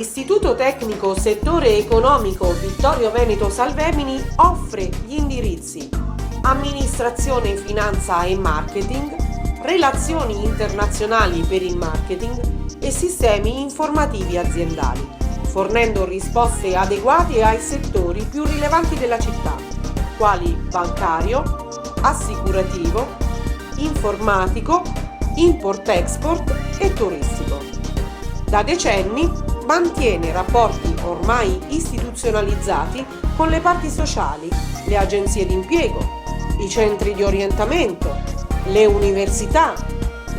L'Istituto Tecnico Settore Economico Vittorio Veneto Salvemini offre gli indirizzi Amministrazione, Finanza e Marketing, Relazioni internazionali per il marketing e sistemi informativi aziendali, fornendo risposte adeguate ai settori più rilevanti della città, quali bancario, assicurativo, informatico, import-export e turistico. Da decenni mantiene rapporti ormai istituzionalizzati con le parti sociali, le agenzie d'impiego, i centri di orientamento, le università,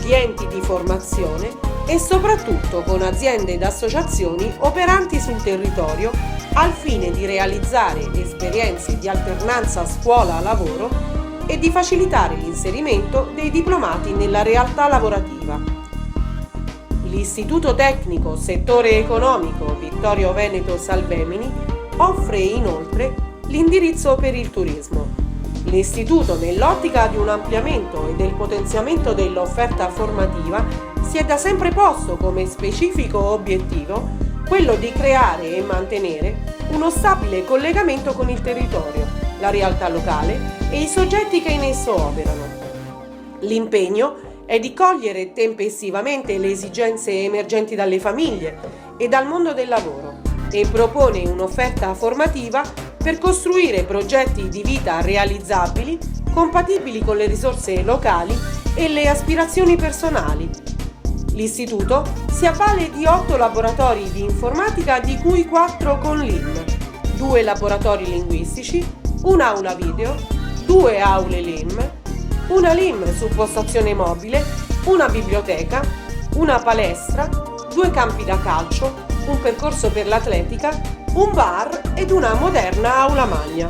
gli enti di formazione e soprattutto con aziende ed associazioni operanti sul territorio al fine di realizzare esperienze di alternanza scuola-lavoro e di facilitare l'inserimento dei diplomati nella realtà lavorativa. L'Istituto Tecnico Settore Economico Vittorio Veneto Salvemini offre inoltre l'indirizzo per il turismo. L'Istituto, nell'ottica di un ampliamento e del potenziamento dell'offerta formativa, si è da sempre posto come specifico obiettivo quello di creare e mantenere uno stabile collegamento con il territorio, la realtà locale e i soggetti che in esso operano. L'impegno è di cogliere tempestivamente le esigenze emergenti dalle famiglie e dal mondo del lavoro e propone un'offerta formativa per costruire progetti di vita realizzabili, compatibili con le risorse locali e le aspirazioni personali. L'Istituto si avvale di 8 laboratori di informatica, di cui 4 con LIM, 2 laboratori linguistici, un'aula video, 2 aule LIM, una LIM su postazione mobile, una biblioteca, una palestra, 2 campi da calcio, un percorso per l'atletica, un bar ed una moderna aula magna.